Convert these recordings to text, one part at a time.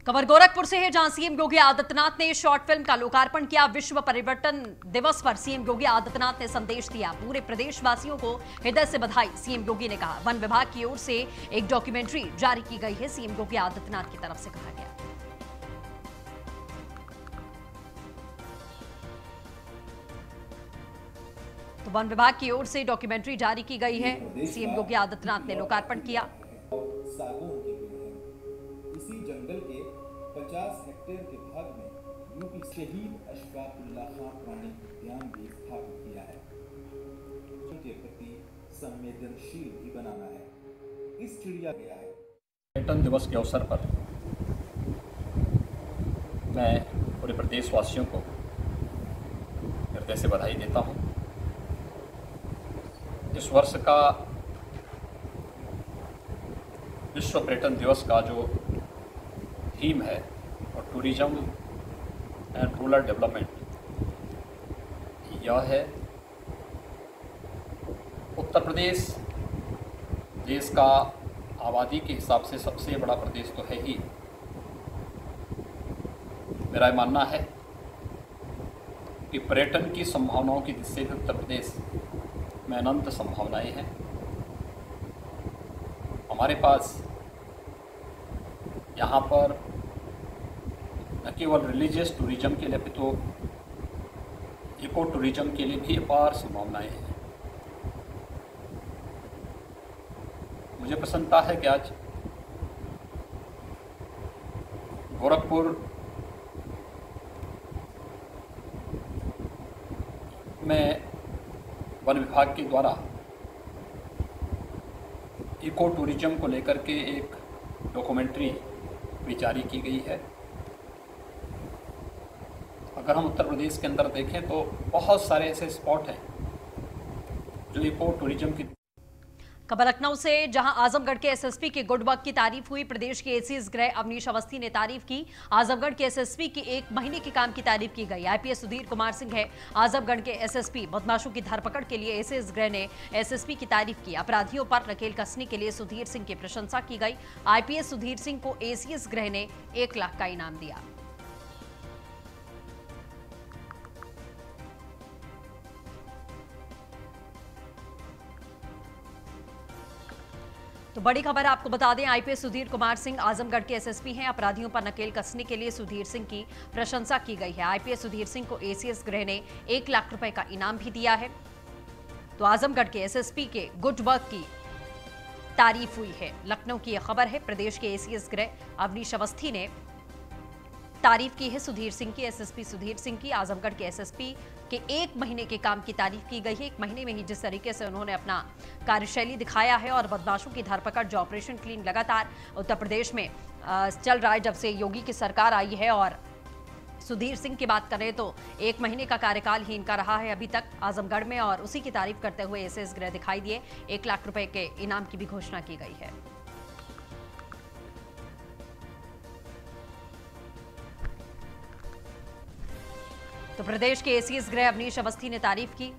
खबर गोरखपुर से है, जहां सीएम योगी आदित्यनाथ ने शॉर्ट फिल्म का लोकार्पण किया। विश्व परिवर्तन दिवस पर सीएम योगी आदित्यनाथ ने संदेश दिया। पूरे प्रदेशवासियों को हृदय से बधाई, सीएम योगी ने कहा। वन विभाग की ओर से एक डॉक्यूमेंट्री जारी की गई है, सीएम योगी आदित्यनाथ की तरफ से कहा गया। तो वन विभाग की ओर से डॉक्यूमेंट्री जारी की गई है, सीएम योगी आदित्यनाथ ने लोकार्पण किया। इसी जंगल के 50 हेक्टेयर के भाग में यूपी शहीद अशफाकुल्लाह खां प्राणी उद्यान भी स्थापित किया है। उनके प्रति संवेदनशील भी बनाना है। इस चिड़िया गया है। पर्यटन दिवस के अवसर पर मैं पूरे प्रदेशवासियों को हृदय से बधाई देता हूं। इस वर्ष का विश्व पर्यटन दिवस का जो थीम है और टूरिज्म एंड रूरल डेवलपमेंट, यह है। उत्तर प्रदेश देश का आबादी के हिसाब से सबसे बड़ा प्रदेश तो है ही। मेरा मानना है कि पर्यटन की संभावनाओं की दृष्टि से उत्तर प्रदेश में अनंत संभावनाएं हैं। हमारे पास यहाँ पर न केवल रिलीजियस टूरिज्म के लिए तो इको टूरिज्म के लिए भी अपार संभावनाएं हैं। मुझे प्रसन्नता है कि आज गोरखपुर में वन विभाग के द्वारा इको टूरिज्म को लेकर के एक डॉक्यूमेंट्री भी जारी की गई है। अगर हम उत्तर प्रदेश के अंदर देखें तो बहुत सारे ऐसे स्पॉट हैं जो इको टूरिज्म की। खबर लखनऊ से, जहां आजमगढ़ के एसएसपी के गुड वर्क की तारीफ हुई। प्रदेश के एसीएस गृह अवनीश अवस्थी ने तारीफ की। आजमगढ़ के एसएसपी की 1 महीने के काम की तारीफ की गई। आईपीएस सुधीर कुमार सिंह है आजमगढ़ के एसएसपी। बदमाशों की धरपकड़ के लिए एसीएस गृह ने एसएसपी की तारीफ की। अपराधियों पर नकेल कसने के लिए सुधीर सिंह की प्रशंसा की गई। आईपीएस सुधीर सिंह को एसीएस गृह ने 1 लाख का इनाम दिया। तो बड़ी खबर आपको बता दें, आईपीएस सुधीर कुमार सिंह आजमगढ़ के एसएसपी हैं। अपराधियों पर नकेल कसने के लिए सुधीर सिंह की प्रशंसा की गई है। आईपीएस सुधीर सिंह को एसीएस गृह ने 1 लाख रुपए का इनाम भी दिया है। तो आजमगढ़ के एसएसपी के गुड वर्क की तारीफ हुई है। लखनऊ की यह खबर है। प्रदेश के एसीएस गृह अवनीश अवस्थी ने तारीफ की है सुधीर सिंह की। एसएसपी सुधीर सिंह की आजमगढ़ के एसएसपी के 1 महीने के काम की तारीफ की गई है। 1 महीने में ही जिस तरीके से उन्होंने अपना कार्यशैली दिखाया है और बदमाशों की धरपकड़, जो ऑपरेशन क्लीन लगातार उत्तर प्रदेश में चल रहा है जब से योगी की सरकार आई है। और सुधीर सिंह की बात करें तो 1 महीने का कार्यकाल ही इनका रहा है अभी तक आजमगढ़ में, और उसी की तारीफ करते हुए एसीएस गृह दिखाई दिए। 1 लाख रुपए के इनाम की भी घोषणा की गई है। तो प्रदेश के एसीएस गृह अवनीश अवस्थी ने तारीफ की।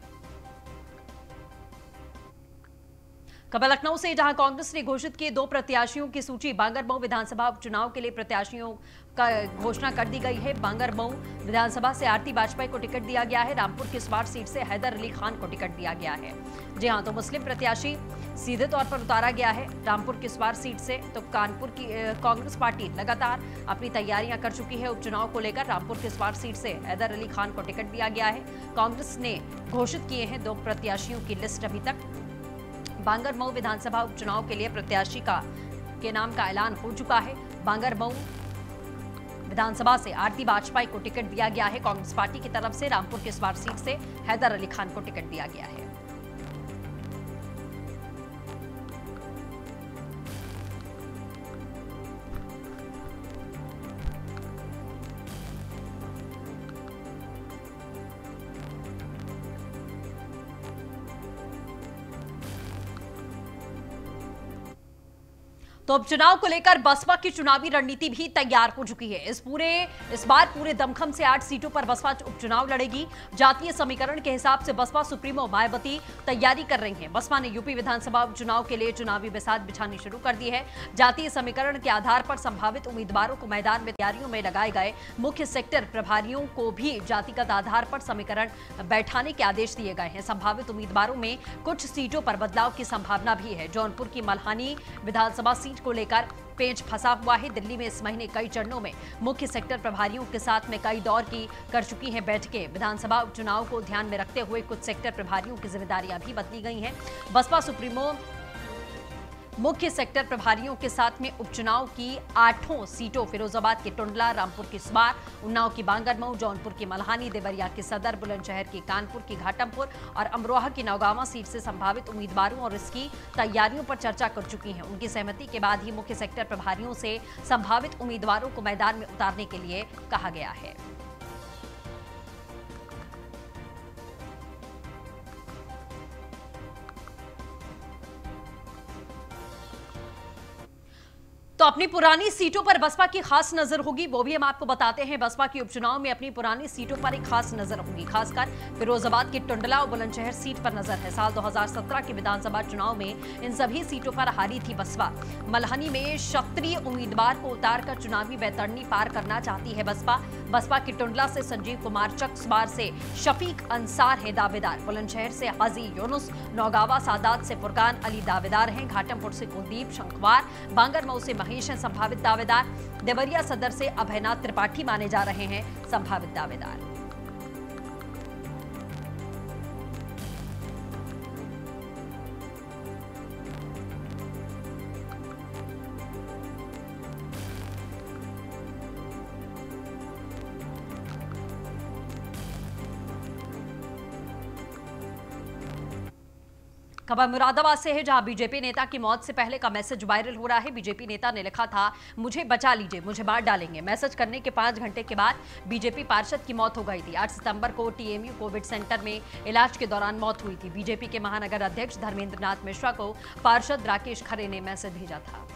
खबर लखनऊ से, जहां कांग्रेस ने घोषित किए 2 प्रत्याशियों की सूची। बांगरमऊ विधानसभा उपचुनाव के लिए प्रत्याशियों का घोषणा कर दी गई है। बांगरमऊ विधानसभा से आरती वाजपेयी को टिकट दिया गया है। रामपुर किसवार सीट से हैदर अली खान को टिकट दिया गया है। जी हां, तो मुस्लिम प्रत्याशी सीधे तौर पर उतारा गया है रामपुर किसवार सीट से। तो कानपुर की कांग्रेस पार्टी लगातार अपनी तैयारियां कर चुकी है उपचुनाव को लेकर। रामपुर किसवार सीट से हैदर अली खान को टिकट दिया गया है। कांग्रेस ने घोषित किए हैं 2 प्रत्याशियों की लिस्ट अभी तक। बांगरमऊ विधानसभा उपचुनाव के लिए प्रत्याशी के नाम का ऐलान हो चुका है। बांगरमऊ विधानसभा से आरती वाजपेयी को टिकट दिया गया है कांग्रेस पार्टी की तरफ से। रामपुर किसवार सीट से हैदर अली खान को टिकट दिया गया है। तो उपचुनाव को लेकर बसपा की चुनावी रणनीति भी तैयार हो चुकी है। इस बार पूरे दमखम से 8 सीटों पर बसपा उपचुनाव लड़ेगी। जातीय समीकरण के हिसाब से बसपा सुप्रीमो मायावती तैयारी कर रही हैं। बसपा ने यूपी विधानसभा उपचुनाव के लिए चुनावी बिसात बिछानी शुरू कर दी है। जातीय समीकरण के आधार पर संभावित उम्मीदवारों को मैदान में तैयारियों में लगाए गए मुख्य सेक्टर प्रभारियों को भी जातिगत आधार पर समीकरण बैठाने के आदेश दिए गए हैं। संभावित उम्मीदवारों में कुछ सीटों पर बदलाव की संभावना भी है। जौनपुर की मल्हानी विधानसभा सीट को लेकर पेच फंसा हुआ है। दिल्ली में इस महीने कई चरणों में मुख्य सेक्टर प्रभारियों के साथ में कई दौर की कर चुकी हैं बैठकें। विधानसभा उपचुनाव को ध्यान में रखते हुए कुछ सेक्टर प्रभारियों की जिम्मेदारियां भी बदली गई हैं। बसपा सुप्रीमो मुख्य सेक्टर प्रभारियों के साथ में उपचुनाव की 8 सीटों फिरोजाबाद की टुंडला, रामपुर की स्वार, उन्नाव की बांगरमऊ, जौनपुर की मल्हानी, देवरिया की सदर, बुलंदशहर की कानपुर की घाटमपुर और अमरोहा की नौगांवा सीट से संभावित उम्मीदवारों और इसकी तैयारियों पर चर्चा कर चुकी हैं। उनकी सहमति के बाद ही मुख्य सेक्टर प्रभारियों से संभावित उम्मीदवारों को मैदान में उतारने के लिए कहा गया है। तो अपनी पुरानी सीटों पर बसपा की खास नजर होगी, वो भी हम आपको बताते हैं। बसपा की उपचुनाव में अपनी पुरानी सीटों पर एक खास नजर होगी। खासकर फिरोजाबाद की टुंडला और बुलंदशहर सीट पर नजर है। साल 2017 के विधानसभा चुनाव में इन सभी सीटों पर हारी थी बसपा। मल्हानी में क्षत्रिय उम्मीदवार को उतारकर चुनावी बैतरणी पार करना चाहती है बसपा की टुंडला से संजीव कुमार चकसवार से शफीक अंसार है दावेदार। बुलंदशहर से हाजी यूनुस, नौगावा सादात से फुरकान अली दावेदार हैं। घाटमपुर से कुलदीप शंखवार, बांगरमऊ से महेश हैं संभावित दावेदार। देवरिया सदर से अभयनाथ त्रिपाठी माने जा रहे हैं संभावित दावेदार। खबर मुरादाबाद से है, जहां बीजेपी नेता की मौत से पहले का मैसेज वायरल हो रहा है। बीजेपी नेता ने लिखा था, मुझे बचा लीजिए, मुझे मार डालेंगे। मैसेज करने के 5 घंटे के बाद बीजेपी पार्षद की मौत हो गई थी। 8 सितंबर को टीएमयू कोविड सेंटर में इलाज के दौरान मौत हुई थी। बीजेपी के महानगर अध्यक्ष धर्मेंद्र नाथ मिश्रा को पार्षद राकेश खरे ने मैसेज भेजा था।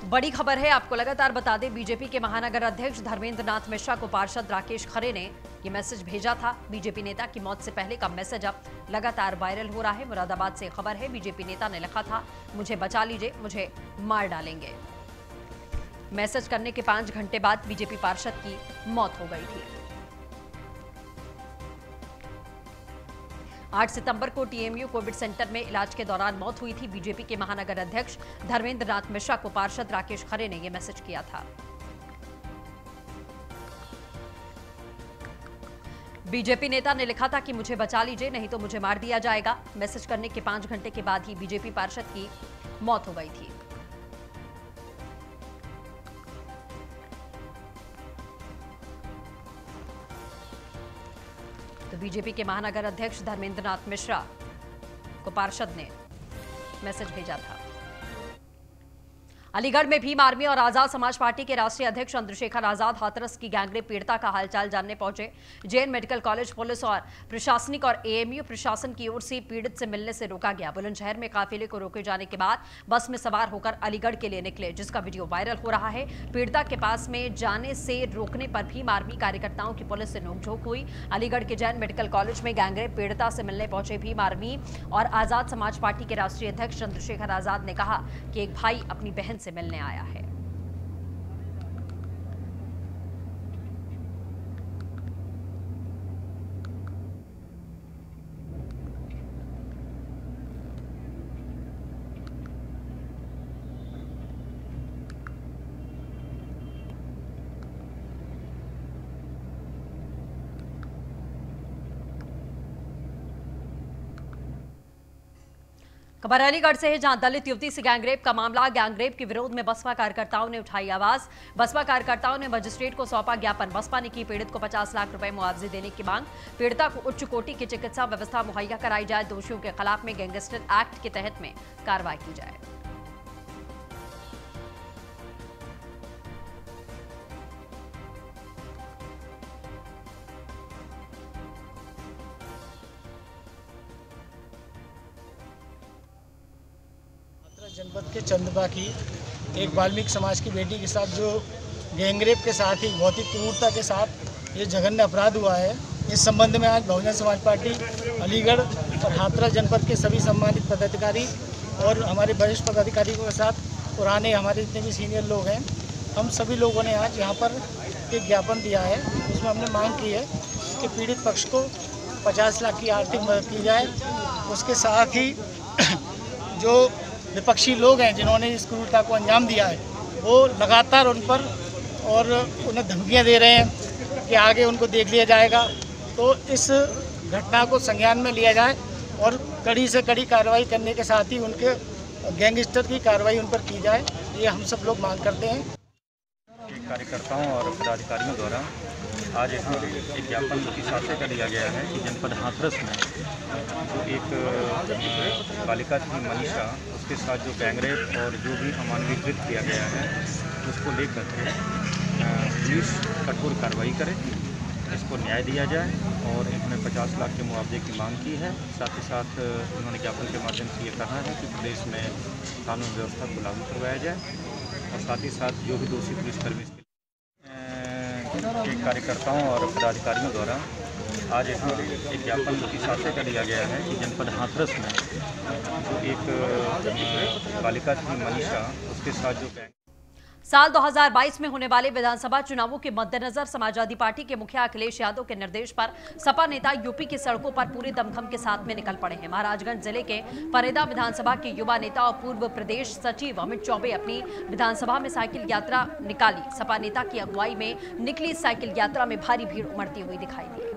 बड़ी खबर है, आपको लगातार बता दें, बीजेपी के महानगर अध्यक्ष धर्मेंद्र नाथ मिश्रा को पार्षद राकेश खरे ने ये मैसेज भेजा था। बीजेपी नेता की मौत से पहले का मैसेज अब लगातार वायरल हो रहा है। मुरादाबाद से खबर है, बीजेपी नेता ने लिखा था, मुझे बचा लीजिए, मुझे मार डालेंगे। मैसेज करने के 5 घंटे बाद बीजेपी पार्षद की मौत हो गई थी। 8 सितंबर को टीएमयू कोविड सेंटर में इलाज के दौरान मौत हुई थी। बीजेपी के महानगर अध्यक्ष धर्मेंद्र नाथ मिश्रा को पार्षद राकेश खरे ने यह मैसेज किया था। बीजेपी नेता ने लिखा था कि मुझे बचा लीजिए, नहीं तो मुझे मार दिया जाएगा। मैसेज करने के 5 घंटे के बाद ही बीजेपी पार्षद की मौत हो गई थी। तो बीजेपी के महानगर अध्यक्ष धर्मेंद्र नाथ मिश्रा को पार्षद ने मैसेज भेजा था। अलीगढ़ में भीम आर्मी और आजाद समाज पार्टी के राष्ट्रीय अध्यक्ष चंद्रशेखर आजाद हाथरस की गैंगरेप पीड़िता का हालचाल जानने पहुंचे। जैन मेडिकल कॉलेज पुलिस और प्रशासनिक और एएमयू प्रशासन की ओर से पीड़ित से मिलने से रोका गया। बुलंदशहर में काफिले को रोके जाने के बाद बस में सवार होकर अलीगढ़ के लिए निकले, जिसका वीडियो वायरल हो रहा है। पीड़िता के पास में जाने से रोकने पर भीम आर्मी कार्यकर्ताओं की पुलिस से नोकझोंक हुई। अलीगढ़ के जैन मेडिकल कॉलेज में गैंगरेप पीड़िता से मिलने पहुंचे भीम आर्मी और आजाद समाज पार्टी के राष्ट्रीय अध्यक्ष चंद्रशेखर आजाद ने कहा कि एक भाई अपनी बहन से मिलने आया है। खबर अलीगढ़ से है, जहां दलित युवती से गैंगरेप का मामला। गैंगरेप के विरोध में बसपा कार्यकर्ताओं ने उठाई आवाज। बसपा कार्यकर्ताओं ने मजिस्ट्रेट को सौंपा ज्ञापन। बसपा ने की पीड़ित को 50 लाख रुपए मुआवजे देने की मांग। पीड़िता को उच्च कोटि की चिकित्सा व्यवस्था मुहैया कराई जाए। दोषियों के खिलाफ में गैंगस्टर एक्ट के तहत में कार्रवाई की जाए। जनपद के चंदबा की एक वाल्मीकि समाज की बेटी के साथ जो गैंगरेप के साथ ही बहुत ही क्रूरता के साथ ये जघन्य अपराध हुआ है, इस संबंध में आज बहुजन समाज पार्टी अलीगढ़ और हाथरस जनपद के सभी सम्मानित पदाधिकारी और हमारे वरिष्ठ पदाधिकारियों के साथ पुराने हमारे जितने भी सीनियर लोग हैं, हम सभी लोगों ने आज यहाँ पर एक ज्ञापन दिया है। उसमें हमने मांग की है कि पीड़ित पक्ष को 50 लाख की आर्थिक मदद की जाए। उसके साथ ही जो विपक्षी लोग हैं जिन्होंने इस क्रूरता को अंजाम दिया है, वो लगातार उन पर और उन्हें धमकियां दे रहे हैं कि आगे उनको देख लिया जाएगा। तो इस घटना को संज्ञान में लिया जाए और कड़ी से कड़ी कार्रवाई करने के साथ ही उनके गैंगस्टर की कार्रवाई उन पर की जाए, ये हम सब लोग मांग करते हैं। कार्यकर्ताओं और पदाधिकारियों द्वारा आज यहाँ एक ज्ञापन की साथी का दिया गया है कि जनपद हाथरस में जो एक बालिका थी मनीषा, उसके साथ जो गैंगरेप और जो भी अमानवीय कृत्य किया गया है उसको लेकर के पुलिस कठोर कार्रवाई करे, इसको न्याय दिया जाए और इन्होंने 50 लाख के मुआवजे की मांग की है। साथ ही साथ उन्होंने ज्ञापन के माध्यम से ये कहा है कि प्रदेश में कानून व्यवस्था को लागू करवाया जाए और साथ ही साथ जो भी दोषी पुलिसकर्मी के कार्यकर्ताओं और पदाधिकारियों द्वारा आज यहाँ एक ज्ञापन की साथी का दिया गया है कि जनपद हाथरस में जो एक बालिका थी मनीषा, उसके साथ जो साल 2022 में होने वाले विधानसभा चुनावों के मद्देनजर समाजवादी पार्टी के मुखिया अखिलेश यादव के निर्देश पर सपा नेता यूपी की सड़कों पर पूरे दमखम के साथ में निकल पड़े हैं। महाराजगंज जिले के परेदा विधानसभा के युवा नेता और पूर्व प्रदेश सचिव अमित चौबे अपनी विधानसभा में साइकिल यात्रा निकाली। सपा नेता की अगुवाई में निकली साइकिल यात्रा में भारी भीड़ उमड़ती हुई दिखाई दी।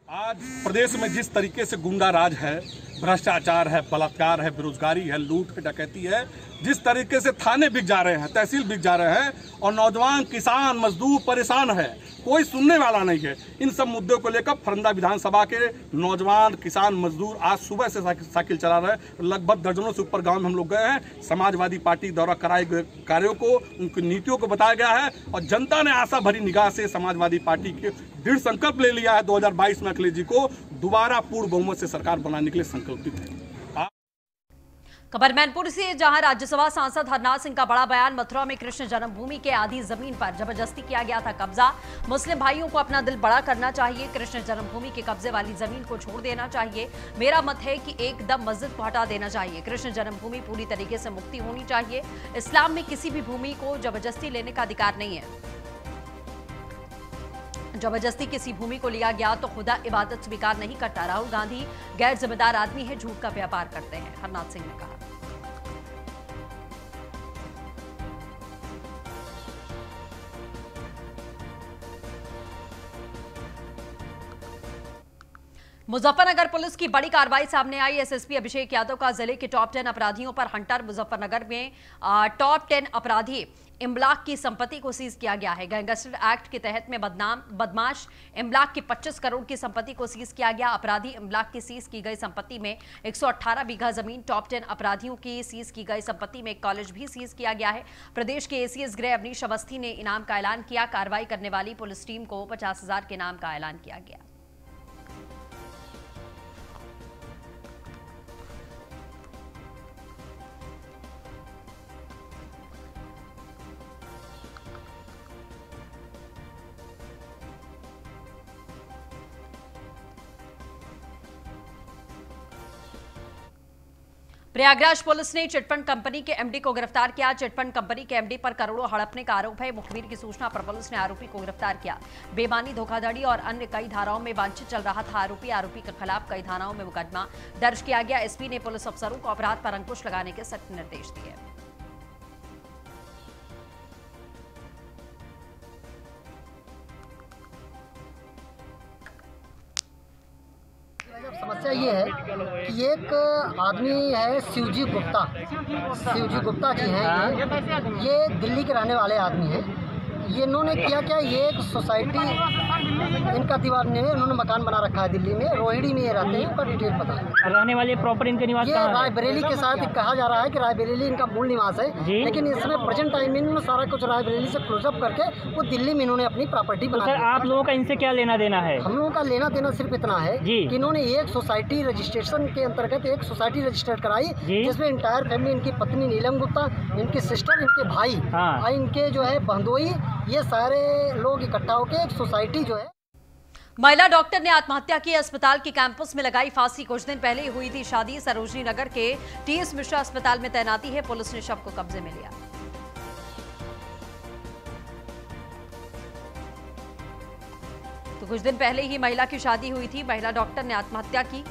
आज प्रदेश में जिस तरीके से गुंडा राज है, भ्रष्टाचार है, बलात्कार है, बेरोजगारी है, लूट है, डकैती है, जिस तरीके से थाने बिक जा रहे हैं, तहसील बिक जा रहे हैं और नौजवान किसान मजदूर परेशान है, कोई सुनने वाला नहीं है। इन सब मुद्दों को लेकर फरंदा विधानसभा के नौजवान किसान मजदूर आज सुबह से साइकिल चला रहे हैं। लगभग दर्जनों से ऊपर गांव में हम लोग गए हैं। समाजवादी पार्टी द्वारा कराए गए कार्यों को, उनकी नीतियों को बताया गया है और जनता ने आशा भरी निगाह से समाजवादी पार्टी के दृढ़ संकल्प ले लिया है 2022 में अखिलेश जी को दोबारा पूर्ण बहुमत से सरकार बनाने के लिए संकल्पित है। खबर मैनपुर से, जहां राज्यसभा सांसद हरनाथ सिंह का बड़ा बयान। मथुरा में कृष्ण जन्मभूमि के आधी जमीन पर जबरदस्ती किया गया था कब्जा। मुस्लिम भाइयों को अपना दिल बड़ा करना चाहिए, कृष्ण जन्मभूमि के कब्जे वाली जमीन को छोड़ देना चाहिए। मेरा मत है कि एकदम मस्जिद को हटा देना चाहिए। कृष्ण जन्मभूमि पूरी तरीके से मुक्ति होनी चाहिए। इस्लाम में किसी भी भूमि को जबरदस्ती लेने का अधिकार नहीं है। जबरदस्ती किसी भूमि को लिया गया तो खुदा इबादत स्वीकार नहीं करता। राहुल गांधी गैर जिम्मेदार आदमी है, झूठ का व्यापार करते हैं, हरनाथ सिंह ने कहा। मुजफ्फरनगर पुलिस की बड़ी कार्रवाई सामने आई। एसएसपी अभिषेक यादव का जिले के टॉप 10 अपराधियों पर हंटर। मुजफ्फरनगर में टॉप 10 अपराधी इमलाक की संपत्ति को सीज किया गया है। गैंगस्टर एक्ट के तहत में बदमाश इमलाक की 25 करोड़ की संपत्ति को सीज किया गया। अपराधी इमलाक की सीज की गई संपत्ति में 118 बीघा जमीन, टॉप 10 अपराधियों की सीज की गई संपत्ति में एक कॉलेज भी सीज किया गया है। प्रदेश के एसीएस गृह अवनीश अवस्थी ने इनाम का ऐलान किया। कार्रवाई करने वाली पुलिस टीम को 50,000 के इनाम का ऐलान किया गया। प्रयागराज पुलिस ने चिटफंड कंपनी के एमडी को गिरफ्तार किया। चिटफंड कंपनी के एमडी पर करोड़ों हड़पने का आरोप है। मुखबिर की सूचना पर पुलिस ने आरोपी को गिरफ्तार किया। बेईमानी, धोखाधड़ी और अन्य कई धाराओं में वांछित चल रहा था आरोपी के खिलाफ कई थानाओं में मुकदमा दर्ज किया गया। एसपी ने पुलिस अफसरों को अपराध पर अंकुश लगाने के सख्त निर्देश दिए। समस्या ये है कि एक आदमी है शिवजी गुप्ता जी हैं। ये दिल्ली के रहने वाले आदमी हैं। ये इन्होंने किया क्या, ये एक सोसाइटी इनका दीवार ने इन्होंने मकान बना रखा है दिल्ली में, रोहिणी में ये रहते हैं, इनका डिटेल पता है। रहने वाले प्रॉपर इनके निवास ये रायबरेली के साथ कहा जा रहा है कि रायबरेली इनका मूल निवास है, लेकिन इसमें प्रेजेंट टाइम में सारा कुछ रायबरेली से क्लोजअप करके वो दिल्ली में इन्होंने अपनी प्रॉपर्टी बना। सर आप लोगों का इनसे क्या लेना देना है? हम लोगों का लेना देना सिर्फ इतना है कि इन्होंने एक सोसाइटी रजिस्ट्रेशन के अंतर्गत एक सोसाइटी रजिस्टर्ड कराई, जिसमें इंटायर फैमिली, इनकी पत्नी नीलम गुप्ता, इनकी सिस्टर, इनके भाई और इनके जो है बहनोई, ये सारे लोग इकट्ठा होकर एक सोसाइटी जो है। महिला डॉक्टर ने आत्महत्या की, अस्पताल के कैंपस में लगाई फांसी। कुछ दिन पहले हुई थी शादी। सरोजनी नगर के टीएस मिश्रा अस्पताल में तैनाती है, पुलिस ने शव को कब्जे में लिया। तो कुछ दिन पहले ही महिला की शादी हुई थी, महिला डॉक्टर ने आत्महत्या की।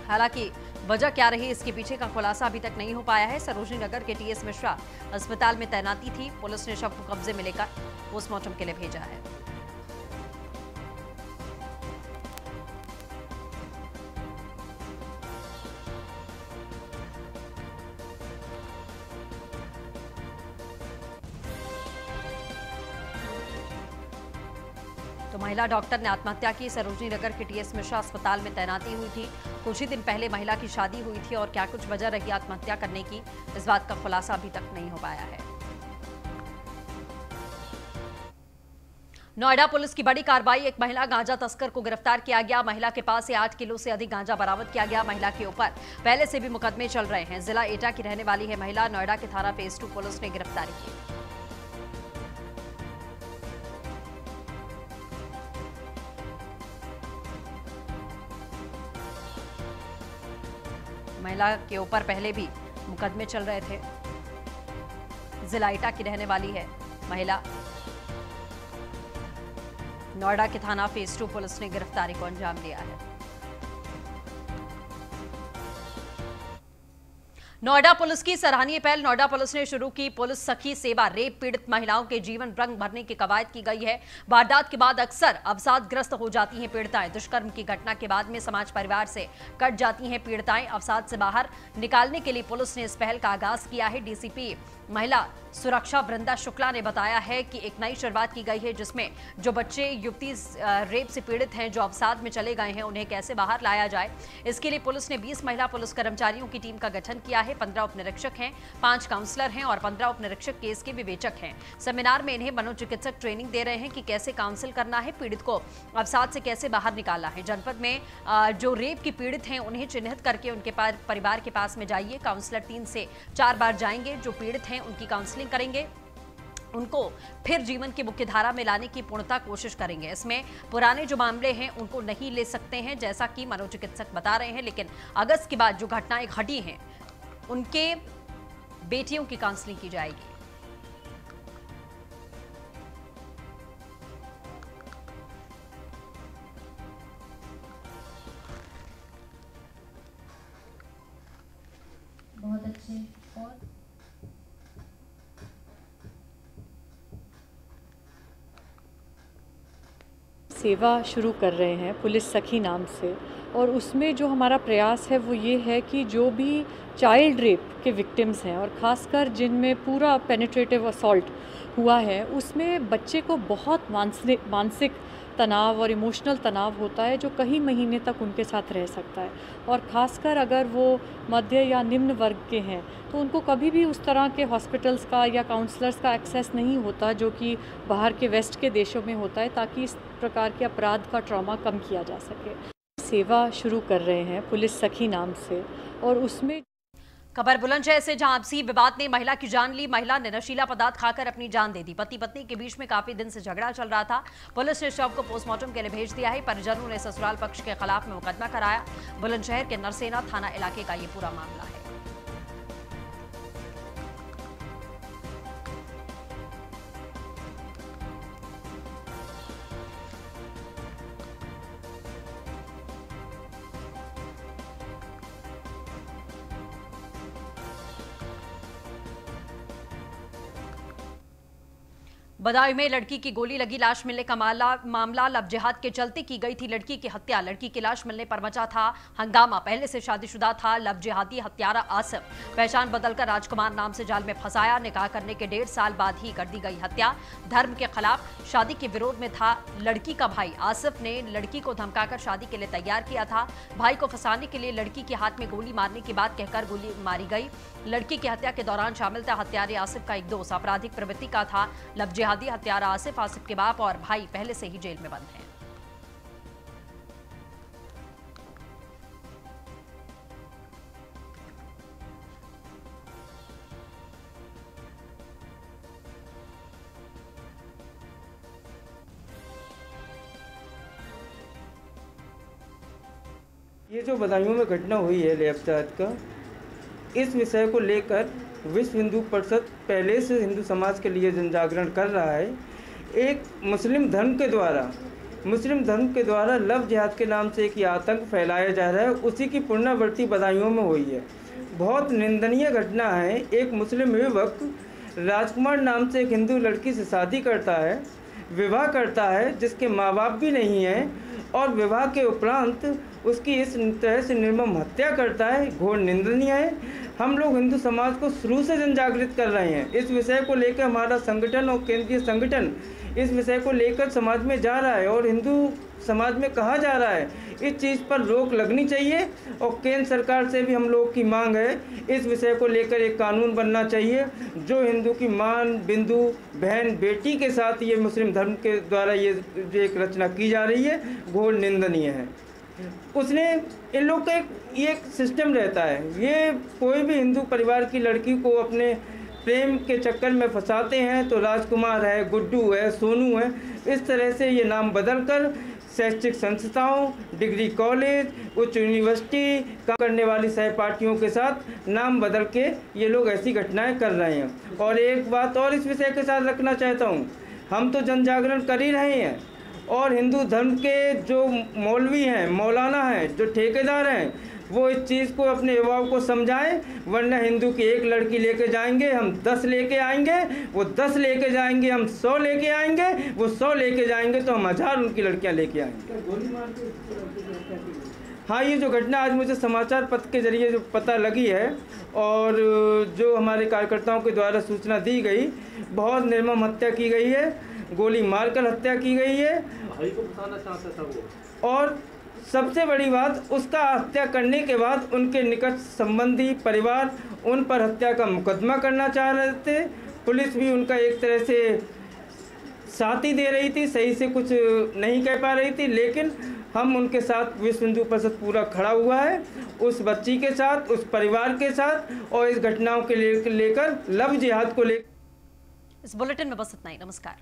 हालांकि वजह क्या रही इसके पीछे का खुलासा अभी तक नहीं हो पाया है। सरोजनी नगर के टीएस मिश्रा अस्पताल में तैनाती थी, पुलिस ने शव को कब्जे में लेकर पोस्टमार्टम के लिए भेजा है। तो महिला डॉक्टर ने आत्महत्या की, सरोजनी नगर के टीएस मिश्रा अस्पताल में तैनाती हुई थी। कुछ ही दिन पहले महिला की शादी हुई थी और क्या कुछ वजह रही आत्महत्या करने की, इस बात का खुलासा अभी तक नहीं हो पाया है। नोएडा पुलिस की बड़ी कार्रवाई, एक महिला गांजा तस्कर को गिरफ्तार किया गया। महिला के पास से 8 किलो से अधिक गांजा बरामद किया गया। महिला के ऊपर पहले से भी मुकदमे चल रहे हैं। जिला एटा की रहने वाली है महिला, नोएडा के थाना फेज 2 पुलिस ने गिरफ्तारी की। महिला के ऊपर पहले भी मुकदमे चल रहे थे। जिला एटा की रहने वाली है महिला, नोएडा के थाना फेज 2 पुलिस ने गिरफ्तारी को अंजाम दिया है। नोएडा पुलिस की सराहनीय पहल, नोएडा पुलिस ने शुरू की पुलिस सखी सेवा। रेप पीड़ित महिलाओं के जीवन रंग भरने की कवायद की गई है। वारदात के बाद अक्सर अवसादग्रस्त हो जाती हैं पीड़िताएं। दुष्कर्म की घटना के बाद में समाज परिवार से कट जाती हैं पीड़िताएं। अवसाद से बाहर निकालने के लिए पुलिस ने इस पहल का आगाज किया है। डीसीपी महिला सुरक्षा वृंदा शुक्ला ने बताया है कि एक नई शुरुआत की गई है, जिसमें जो बच्चे युवती रेप से पीड़ित हैं, जो अवसाद में चले गए हैं, उन्हें कैसे बाहर लाया जाए। इसके लिए पुलिस ने 20 महिला पुलिस कर्मचारियों की टीम का गठन किया है। 15 उपनिरीक्षक हैं, 5 काउंसलर हैं और 15 उपनिरीक्षक केस के विवेचक हैं। सेमिनार में इन्हें मनोचिकित्सक ट्रेनिंग दे रहे हैं कि कैसे काउंसिल करना है, पीड़ित को अवसाद से कैसे बाहर निकालना है। जनपद में जो रेप की पीड़ित हैं, उन्हें चिन्हित करके उनके परिवार के पास में जाइए। काउंसलर 3 से 4 बार जाएंगे, जो पीड़ित हैं उनकी काउंसलिंग करेंगे, उनको फिर जीवन की मुख्य धारा में लाने की पूर्णतः कोशिश करेंगे। इसमें पुराने जो मामले हैं उनको नहीं ले सकते हैं, जैसा कि मनोचिकित्सक बता रहे हैं। लेकिन अगस्त के बाद जो घटनाएं घटी हैं, उनके बेटियों की काउंसलिंग की जाएगी। बहुत अच्छे। और सेवा शुरू कर रहे हैं पुलिस सखी नाम से, और उसमें जो हमारा प्रयास है वो ये है कि जो भी चाइल्ड रेप के विक्टिम्स हैं और ख़ासकर जिनमें पूरा पेनिट्रेटिव असॉल्ट हुआ है, उसमें बच्चे को बहुत मानसिक तनाव और इमोशनल तनाव होता है, जो कई महीने तक उनके साथ रह सकता है। और ख़ासकर अगर वो मध्य या निम्न वर्ग के हैं तो उनको कभी भी उस तरह के हॉस्पिटल्स का या काउंसलर्स का एक्सेस नहीं होता, जो कि बाहर के वेस्ट के देशों में होता है, ताकि इस प्रकार के अपराध का ट्रॉमा कम किया जा सके। सेवा शुरू कर रहे हैं पुलिस सखी नाम से, और उसमें खबर बुलंदशहर से, जहां आपसी विवाद ने महिला की जान ली। महिला ने नशीला पदार्थ खाकर अपनी जान दे दी। पति पत्नी के बीच में काफी दिन से झगड़ा चल रहा था। पुलिस ने शव को पोस्टमार्टम के लिए भेज दिया है। परिजनों ने ससुराल पक्ष के खिलाफ में मुकदमा कराया। बुलंदशहर के नरसेना थाना इलाके का ये पूरा मामला है। बदायूं में लड़की की गोली लगी लाश मिलने का मामला लव जिहाद के चलते की गई थी लड़की की हत्या। लड़की की लाश मिलने पर मचा था हंगामा। पहले से शादीशुदा था लव जिहादी हत्यारा आसिफ। पहचान बदलकर राजकुमार नाम से जाल में फंसाया। निकाह करने के 1.5 साल बाद ही कर दी गई हत्या। धर्म के खिलाफ शादी के विरोध में था लड़की का भाई। आसिफ ने लड़की को धमकाकर शादी के लिए तैयार किया था। भाई को फंसाने के लिए लड़की के हाथ में गोली मारने की बात कहकर गोली मारी गई। लड़की की हत्या के दौरान शामिल था हत्यारे आसिफ का एक दोस्त। आपराधिक प्रवृत्ति का था लव जिहादी हत्यारा आसिफ के बाप और भाई पहले से ही जेल में बंद हैं। ये जो बदायूं में घटना हुई है लव जिहाद का, इस विषय को लेकर विश्व हिंदू परिषद पहले से हिंदू समाज के लिए जन जागरण कर रहा है। एक मुस्लिम धर्म के द्वारा लव जिहाद के नाम से एक आतंक फैलाया जा रहा है, उसी की पुनरावृत्ति बदायूं में हुई है। बहुत निंदनीय घटना है। एक मुस्लिम युवक राजकुमार नाम से एक हिंदू लड़की से शादी करता है, विवाह करता है, जिसके माँ बाप भी नहीं हैं, और विवाह के उपरांत उसकी इस तरह से निर्मम हत्या करता है। घोर निंदनीय है। हम लोग हिंदू समाज को शुरू से जन जागृत कर रहे हैं। इस विषय को लेकर हमारा संगठन और केंद्रीय संगठन इस विषय को लेकर समाज में जा रहा है और हिंदू समाज में कहा जा रहा है इस चीज़ पर रोक लगनी चाहिए। और केंद्र सरकार से भी हम लोग की मांग है, इस विषय को लेकर एक कानून बनना चाहिए जो हिंदू की मां, बिंदु, बहन, बेटी के साथ ये मुस्लिम धर्म के द्वारा ये जो एक रचना की जा रही है, घोर निंदनीय है। उसने इन लोग का एक सिस्टम रहता है, ये कोई भी हिंदू परिवार की लड़की को अपने प्रेम के चक्कर में फंसाते हैं तो राजकुमार है, गुड्डू है, सोनू है, इस तरह से ये नाम बदलकर शैक्षिक संस्थाओं, डिग्री कॉलेज, उच्च यूनिवर्सिटी काम करने वाली सहपाठियों के साथ नाम बदल के ये लोग ऐसी घटनाएं कर रहे हैं। और एक बात और इस विषय के साथ रखना चाहता हूँ, हम तो जन जागरण कर ही रहे हैं और हिंदू धर्म के जो मौलवी हैं, मौलाना हैं, जो ठेकेदार हैं, वो इस चीज़ को अपने युवाओं को समझाएं, वरना हिंदू की एक लड़की लेके जाएंगे, हम 10 लेके आएंगे, वो 10 लेके जाएंगे, हम 100 लेके आएंगे, वो 100 लेके जाएंगे तो हम 1000 उनकी लड़कियां लेके आएंगे। हाँ, ये जो घटना आज मुझे समाचार पत्र के जरिए जो पता लगी है और जो हमारे कार्यकर्ताओं के द्वारा सूचना दी गई, बहुत निर्मम हत्या की गई है, गोली मारकर हत्या की गई है। भाई को फंसाना चाहता था वो, और सबसे बड़ी बात, उसका हत्या करने के बाद उनके निकट संबंधी परिवार उन पर हत्या का मुकदमा करना चाह रहे थे। पुलिस भी उनका एक तरह से साथी दे रही थी, सही से कुछ नहीं कह पा रही थी, लेकिन हम उनके साथ विश्व हिंदू परिषद पूरा खड़ा हुआ है, उस बच्ची के साथ, उस परिवार के साथ और इस घटनाओं के लेकर लव जिहाद को लेकर। इस बुलेटिन में बस इतना ही। नमस्कार।